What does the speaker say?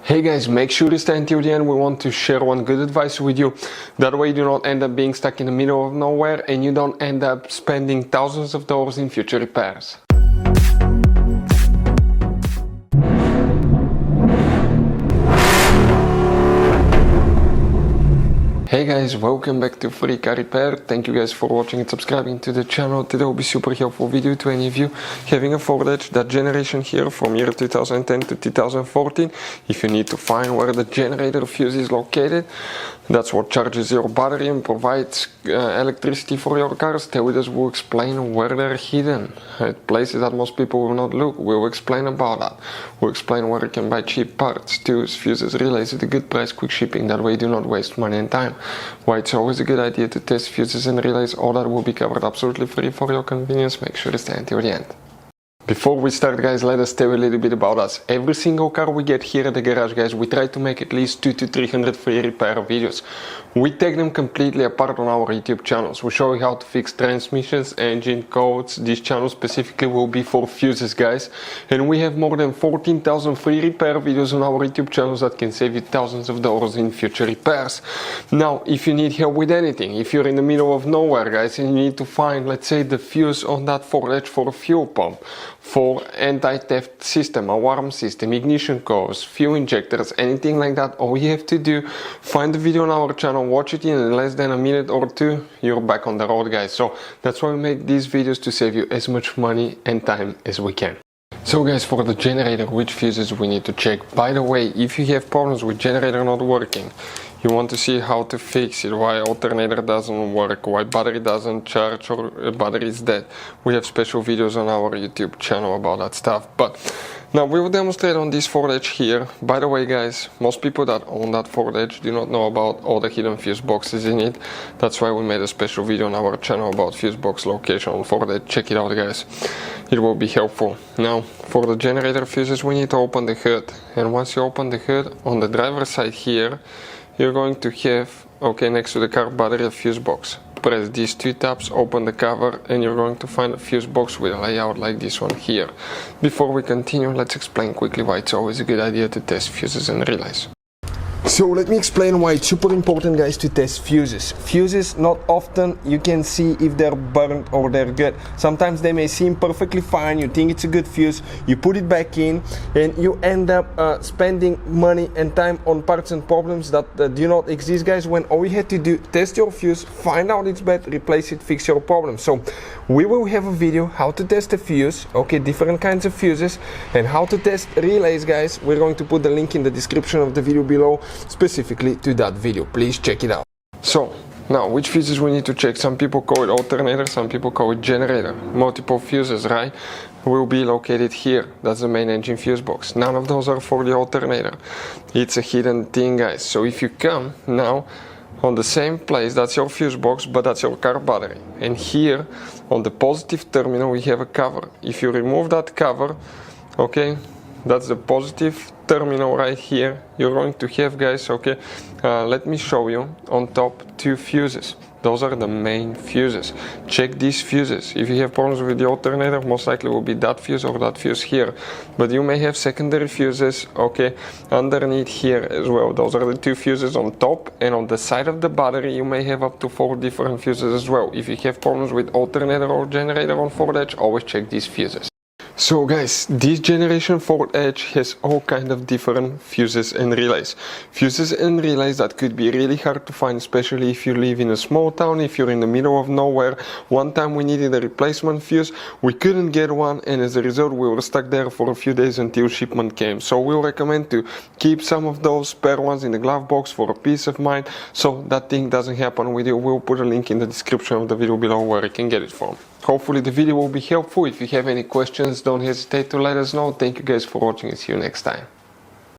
Hey guys, make sure to stay until the end. We want to share one good advice with you. That way you do not end up being stuck in the middle of nowhere and you don't end up spending thousands of dollars in future repairs. Hey guys, welcome back to Free Car Repair. Thank you guys for watching and subscribing to the channel. Today will be super helpful video to any of you having a Ford Edge, that generation here from year 2010 to 2014. If you need to find where the generator fuse is located, that's what charges your battery and provides electricity for your cars. Tewidas will explain where they're hidden at places that most people will not look. We'll explain about that. We'll explain where you can buy cheap parts, tools, fuses, relays at a good price, quick shipping. That way you do not waste money and time. Why it's always a good idea to test fuses and relays. All that will be covered absolutely free for your convenience. Make sure to stay until the end. Before we start, guys, let us tell you a little bit about us. Every single car we get here at the garage, guys, we try to make at least 200 to 300 free repair videos. We take them completely apart on our YouTube channels. We show you how to fix transmissions, engine codes. This channel specifically will be for fuses, guys. And we have more than 14,000 free repair videos on our YouTube channels that can save you thousands of dollars in future repairs. Now, if you need help with anything, if you're in the middle of nowhere, guys, and you need to find, let's say, the fuse on that Ford Edge for a fuel pump, for anti-theft system, alarm system, ignition codes, fuel injectors, anything like that, all you have to do, find the video on our channel, watch it in less than a minute or two, you're back on the road, guys. So that's why we make these videos, to save you as much money and time as we can. So guys, for the generator, which fuses we need to check? By the way, if you have problems with generator not working, you want to see how to fix it, why alternator doesn't work, why battery doesn't charge or battery is dead, we have special videos on our YouTube channel about that stuff. But now we will demonstrate on this Ford Edge here. By the way, guys, most people that own that Ford Edge do not know about all the hidden fuse boxes in it. That's why we made a special video on our channel about fuse box location on Ford Edge. Check it out, guys. It will be helpful. Now, for the generator fuses, we need to open the hood. And once you open the hood, on the driver's side here, you're going to have, okay, next to the car battery, a fuse box. Press these two tabs, open the cover, and you're going to find a fuse box with a layout like this one here. Before we continue, let's explain quickly why it's always a good idea to test fuses and relays. So let me explain why it's super important, guys, to test fuses. Fuses, not often you can see if they're burnt or they're good. Sometimes they may seem perfectly fine, you think it's a good fuse, you put it back in, and you end up spending money and time on parts and problems that do not exist, guys, when all you had to do, test your fuse, find out it's bad, replace it, fix your problem. So we will have a video how to test a fuse, okay, different kinds of fuses, and how to test relays, guys. We're going to put the link in the description of the video below, specifically to that video. Please check it out. So now, which fuses we need to check? Some people call it alternator, some people call it generator. Multiple fuses, right, will be located here. That's the main engine fuse box. None of those are for the alternator. It's a hidden thing, guys. So if you come now on the same place, that's your fuse box, but that's your car battery. And here on the positive terminal we have a cover. If you remove that cover, okay, that's the positive terminal right here, you're going to have, guys, okay, let me show you, on top, two fuses. Those are the main fuses. Check these fuses. If you have problems with the alternator, most likely will be that fuse or that fuse here. But you may have secondary fuses, okay, underneath here as well. Those are the two fuses on top, and on the side of the battery you may have up to 4 different fuses as well. If you have problems with alternator or generator on Ford Edge, always check these fuses. So guys, this generation Ford Edge has all kind of different fuses and relays. Fuses and relays that could be really hard to find, especially if you live in a small town, if you're in the middle of nowhere. One time we needed a replacement fuse, we couldn't get one, and as a result we were stuck there for a few days until shipment came. So we'll recommend to keep some of those spare ones in the glove box for a peace of mind, so that thing doesn't happen with you. We'll put a link in the description of the video below where you can get it from. Hopefully the video will be helpful. If you have any questions, don't hesitate to let us know. Thank you guys for watching and see you next time.